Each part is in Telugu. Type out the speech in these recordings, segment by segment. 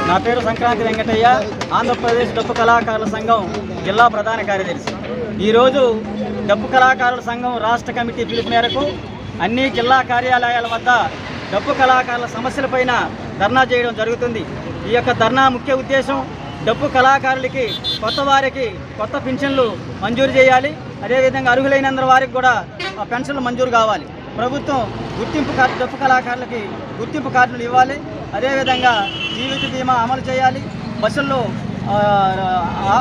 నా పేరు సంక్రాంతి వెంకటయ్య, ఆంధ్రప్రదేశ్ డప్పు కళాకారుల సంఘం జిల్లా ప్రధాన కార్యదర్శి. ఈరోజు డప్పు కళాకారుల సంఘం రాష్ట్ర కమిటీ పిలుపు మేరకు అన్ని జిల్లా కార్యాలయాల వద్ద డప్పు కళాకారుల సమస్యలపైన ధర్నా చేయడం జరుగుతుంది. ఈ యొక్క ధర్నా ముఖ్య ఉద్దేశం డప్పు కళాకారులకి, కొత్త వారికి కొత్త పెన్షన్లు మంజూరు చేయాలి. అదేవిధంగా అర్హులైనందరి వారికి కూడా పెన్షన్లు మంజూరు కావాలి. ప్రభుత్వం గుర్తింపు కార్డు, డప్పు కళాకారులకి గుర్తింపు కార్డులు ఇవ్వాలి. అదేవిధంగా జీవిత బీమా అమలు చేయాలి. బస్సుల్లో,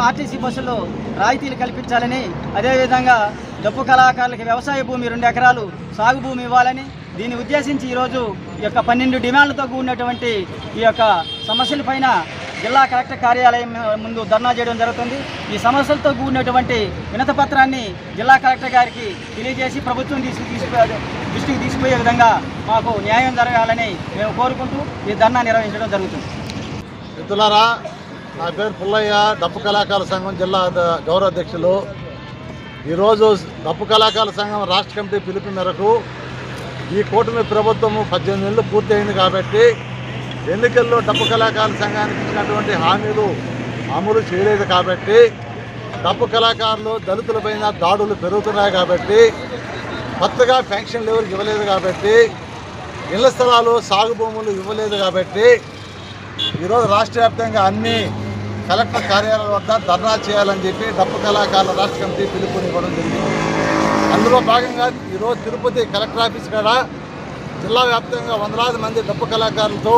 ఆర్టీసీ బస్సుల్లో రాయితీలు కల్పించాలని, అదేవిధంగా డప్పు కళాకారులకి వ్యవసాయ భూమి 2 ఎకరాలు సాగు భూమి ఇవ్వాలని, దీన్ని ఉద్దేశించి ఈరోజు ఈ యొక్క 12 డిమాండ్లతో కూడినటువంటి ఈ యొక్క సమస్యలపైన జిల్లా కలెక్టర్ కార్యాలయం ముందు ధర్నా చేయడం జరుగుతుంది. ఈ సమస్యలతో కూడినటువంటి వినతి పత్రాన్ని జిల్లా కలెక్టర్ గారికి తెలియజేసి ప్రభుత్వం దృష్టికి తీసుకుపోయే విధంగా మాకు న్యాయం జరగాలని మేము కోరుకుంటూ ఈ ధర్నా నిర్వహించడం జరుగుతుంది. మిత్రులారా, నా పేరు పుల్లయ్య, డప్పు కళాకారుల సంఘం జిల్లా గౌరవ అధ్యక్షులు. ఈరోజు డప్పు కళాకారుల సంఘం రాష్ట్ర కమిటీ పిలుపు మేరకు ఈ కూటమి ప్రభుత్వము 18 నెలలు పూర్తి అయింది కాబట్టి ఎన్నికల్లో డప్పు కళాకారుల సంఘానికి ఇచ్చినటువంటి హామీలు అమలు చేయలేదు కాబట్టి, డప్పు కళాకారులు దళితులపైన దాడులు పెరుగుతున్నాయి కాబట్టి, కొత్తగా పెన్షన్లు ఎవరికి ఇవ్వలేదు కాబట్టి, ఇళ్ల స్థలాలు సాగు భూములు ఇవ్వలేదు కాబట్టి ఈరోజు రాష్ట్ర వ్యాప్తంగా అన్ని కలెక్టర్ కార్యాలయాల వద్ద ధర్నా చేయాలని చెప్పి డప్పు కళాకారుల రాష్ట్ర కమిటీ పిలుపునివ్వడం జరిగింది. అందులో భాగంగా ఈరోజు తిరుపతి కలెక్టర్ ఆఫీస్ కాడ జిల్లా వ్యాప్తంగా వందలాది మంది డప్పు కళాకారులతో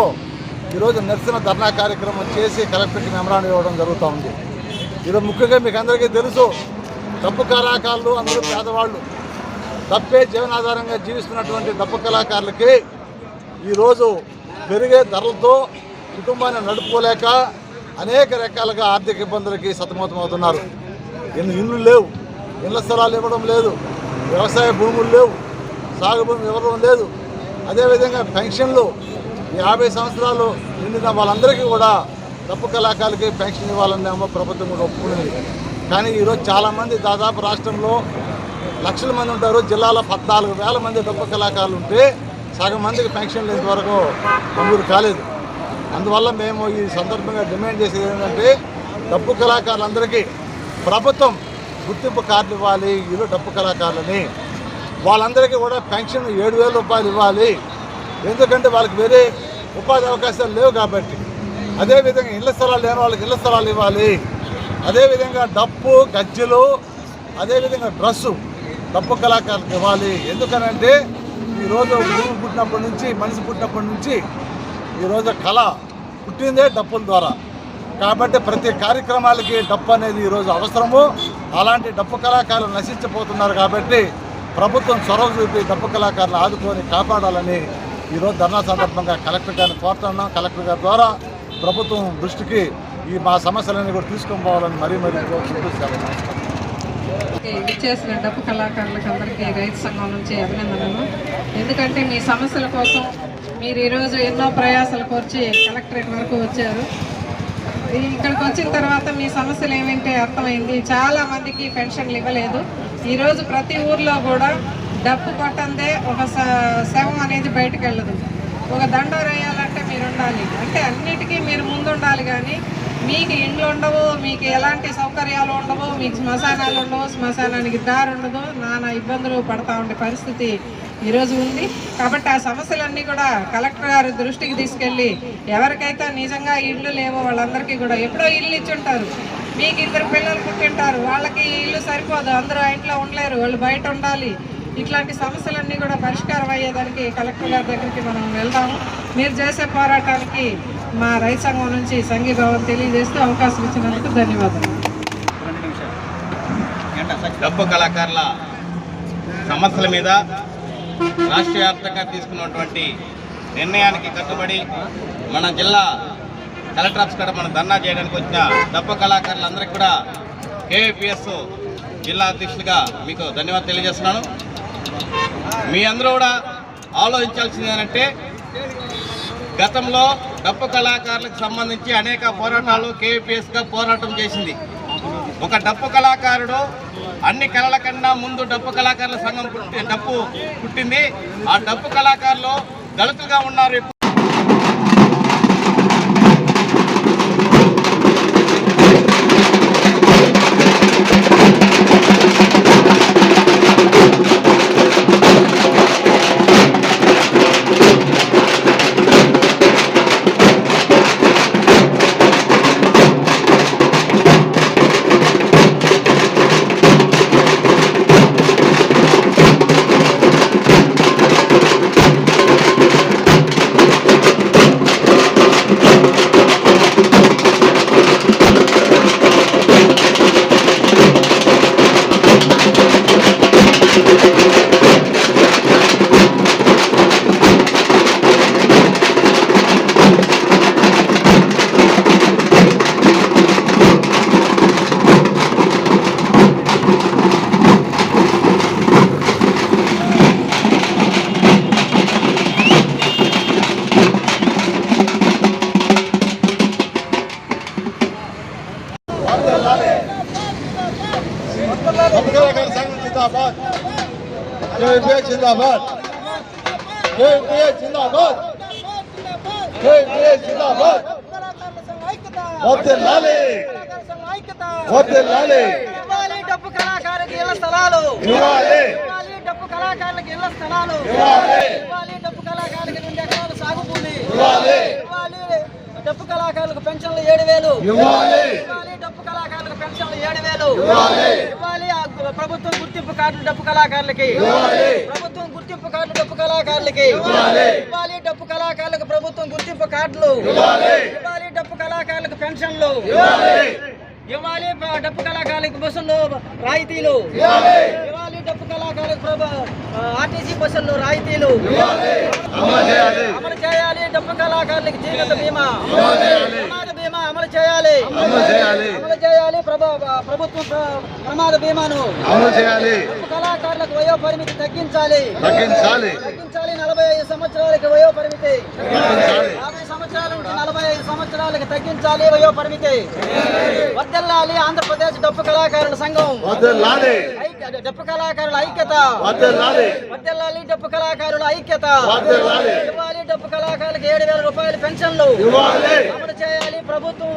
ఈరోజు నిరసన ధర్నా కార్యక్రమం చేసి కలెక్టర్కి మెమరాండం ఇవ్వడం జరుగుతూ ఉంది. ఈరోజు ముఖ్యంగా మీకు అందరికీ తెలుసు, డప్పు కళాకారులు అందరూ పేదవాళ్ళు, డప్పే జీవనాధారంగా జీవిస్తున్నటువంటి డప్పు కళాకారులకి ఈరోజు పెరిగే ధరలతో కుటుంబాన్ని నడుపుకోలేక అనేక రకాలుగా ఆర్థిక ఇబ్బందులకి సతమతమవుతున్నారు. ఇళ్ళు లేవు, ఇళ్ల స్థలాలు ఇవ్వడం లేదు, వ్యవసాయ భూములు లేవు, సాగు భూమి ఇవ్వడం లేదు. అదేవిధంగా పెన్షన్లు 50 సంవత్సరాలు నిండిన వాళ్ళందరికీ కూడా డప్పు కళాకారులకి పెన్షన్ ఇవ్వాలనేమో ప్రభుత్వం కూడా ఒప్పుకునేది. కానీ ఈరోజు చాలామంది, దాదాపు రాష్ట్రంలో లక్షల మంది ఉంటారు, జిల్లాలో 14,000 మంది డప్పు కళాకారులు ఉంటే సగం మందికి పెన్షన్లు ఇంతవరకు మంజూరు కాలేదు. అందువల్ల మేము ఈ సందర్భంగా డిమాండ్ చేసేది ఏంటంటే, డప్పు కళాకారులందరికీ ప్రభుత్వం గుర్తింపు కార్డులు ఇవ్వాలి. ఈరోజు డప్పు కళాకారులని వాళ్ళందరికీ కూడా పెన్షన్ 7,000 రూపాయలు ఇవ్వాలి. ఎందుకంటే వాళ్ళకి వేరే ఉపాధి అవకాశాలు లేవు కాబట్టి. అదేవిధంగా ఇళ్ల స్థలాలు లేని వాళ్ళకి ఇళ్ల స్థలాలు ఇవ్వాలి. అదేవిధంగా డప్పు, గజ్జెలు, అదేవిధంగా డ్రస్సు డప్పు కళాకారులకు ఇవ్వాలి. ఎందుకనంటే ఈరోజు భూమి పుట్టినప్పటి నుంచి, మనిషి పుట్టినప్పటి నుంచి ఈరోజు కళ పుట్టిందే డప్పుల ద్వారా. కాబట్టి ప్రతి కార్యక్రమాలకి డప్పు అనేది ఈరోజు అవసరము. అలాంటి డప్పు కళాకారులు నశించిపోతున్నారు కాబట్టి ప్రభుత్వం చొరవ చూపి డప్పు కళాకారులు ఆదుకొని కాపాడాలని ఈరోజు ధర్నా సందర్భంగా కలెక్టర్ గారిని కోరుతున్నాం. కలెక్టర్ గారి ద్వారా ప్రభుత్వం దృష్టికి మా సమస్యలన్నీ కూడా తీసుకొని పోవాలని మరీ కోరుకుంటూ ఇచ్చేసిన డప్పు కళాకారులకు అందరికీ రైతు సంఘం నుంచి అభినందనలు. ఎందుకంటే మీ సమస్యల కోసం మీరు ఈరోజు ఎన్నో ప్రయాసాలు కోర్చి కలెక్టరేట్ వరకు వచ్చారు. ఇక్కడికి వచ్చిన తర్వాత మీ సమస్యలు ఏమంటే అర్థమైంది. చాలా మందికి పెన్షన్లు ఇవ్వలేదు. ఈరోజు ప్రతి ఊర్లో కూడా డప్పు కొట్టందే ఒక శవం అనేది బయటకు వెళ్ళదు. ఒక దండోర వేయాలంటే మీరు ఉండాలి, అంటే అన్నిటికీ మీరు ముందు ఉండాలి. కానీ మీకు ఇండ్లు ఉండవు, మీకు ఎలాంటి సౌకర్యాలు ఉండవు, మీకు శ్మశానాలు ఉండవు, శ్మశానానికి దారి ఉండదు, నానా ఇబ్బందులు పడతా ఉండే పరిస్థితి ఈరోజు ఉంది. కాబట్టి ఆ సమస్యలన్నీ కూడా కలెక్టర్ గారి దృష్టికి తీసుకెళ్ళి, ఎవరికైతే నిజంగా ఇళ్ళు లేవో వాళ్ళందరికీ కూడా ఎప్పుడో ఇల్లు ఇచ్చుంటారు, మీకు 2 పిల్లలు పుట్టింటారు, వాళ్ళకి ఇల్లు సరిపోదు, అందరూ ఆ ఇంట్లో ఉండలేరు, వాళ్ళు బయట ఉండాలి. ఇట్లాంటి సమస్యలన్నీ కూడా పరిష్కారం అయ్యేదానికి కలెక్టర్ గారి దగ్గరికి మనం వెళ్దాము. మీరు చేసే పోరాటానికి మా రైతు సంఘం నుంచి సంఘీభావం తెలియజేస్తూ అవకాశం ఇచ్చినందుకు ధన్యవాదాలు. డప్పు కళాకారుల సమస్యల మీద రాష్ట్ర వ్యాప్తంగా తీసుకున్నటువంటి నిర్ణయానికి కట్టుబడి మన జిల్లా కలెక్టర్ ఆఫీస్ కాడ మనం ధర్నా చేయడానికి వచ్చిన డప్పు కళాకారులందరికీ కూడా కేవీపీఎస్ జిల్లా అధ్యక్షుడిగా మీకు ధన్యవాదాలు తెలియజేస్తున్నాను. మీ అందరూ కూడా ఆలోచించాల్సింది ఏంటంటే, గతంలో డప్పు కళాకారులకు సంబంధించి అనేక పోరాటాలు కేవీపీఎస్గా పోరాటం చేసింది. ఒక డప్పు కళాకారుడు అన్ని కళల కన్నా ముందు డప్పు కళాకారుల సంఘం డప్పు పుట్టింది. ఆ డప్పు కళాకారులు దళితులుగా ఉన్నారు. జిందాబాద్ కేవీపీఎస్ జిందాబాద్ కేవీపీఎస్ జిందాబాద్ కేవీపీఎస్ జిందాబాద్ వర్ధిల్లాలి వర్ధిల్లాలి ఇవ్వాలి డప్పు కళాకారులకు ఇళ్ల స్థలాలు ఇవ్వాలి ఇవ్వాలి డప్పు కళాకారులకు ఇళ్ల స్థలాలు ఇవ్వాలి ఇవ్వాలి డప్పు కళాకారులకు 2 ఎకరాల సాగు భూమి ఇవ్వాలి ఇవ్వాలి డప్పు కళాకారులకు పెన్షన్లు 7,000 ఇవ్వాలి ఇవ్వాలి డప్పు కళాకారులకు పెన్షన్లు 7,000 ఇవ్వాలి ఇవ్వాలి ఆ ప్రభుత్వం గుర్తింపు కార్డులు డప్పు కళాకారులకి ఇవ్వాలి ప్రభుత్వం గుర్తింపు కార్డులు డప్పు కళాకారులకి ఇవ్వాలి ఇవ్వాలి డప్పు కళాకారులకు ప్రభుత్వం గుర్తింపు కార్డులు ఇవ్వాలి ఇవ్వాలి డప్పు కళాకారులకు పెన్షన్లు ఇవ్వాలి ఇవ్వాలి డప్పు కళాకారులకు బస్సుల్లో రాయితీలు ఇవ్వాలి ఇవ్వాలి డప్పు కళాకారులకు ఆర్టీసీ బస్సుల్లో రాయితీలు అమలు చేయాలి అమలు చేయాలి డప్పు కళాకారులకు జీవిత బీమా అమలు చేయాలి ప్రమాద బీమా అమలు చేయాలి అమలు చేయాలి అమలు చేయాలి ప్రభుత్వం ప్రమాద బీమాను అమలు చేయాలి డప్పు కళాకారులకు వయో పరిమితి తగ్గించాలి తగ్గించాలి 45 సంవత్సరాలకి వయో పరిమితి తగ్గించాలి 50 సంవత్సరాల నుండి 45 సంవత్సరాలకి తగ్గించాలి వయో పరిమితి వర్ధిల్లాలి ఆంధ్రప్రదేశ్ డప్పు కళాకారుల సంఘం వర్ధిల్లాలి డప్పు కళాకారుల ఐక్యత వర్ధిల్లాలి వర్ధిల్లాలి డప్పు కళాకారుల ఐక్యత వర్ధిల్లాలి ఇవ్వాలి డప్పు కళాకారులకు 7,000 రూపాయల పెన్షన్లు ఇవ్వాలి అమలు చేయాలి ప్రభుత్వం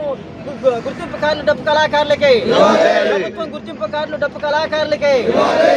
గుర్తింపు కార్డులు డప్పు కళాకారులకి ఇవ్వాలి. ప్రభుత్వం గుర్తింపు కార్డులు డప్పు కళాకారులకి ఇవ్వాలి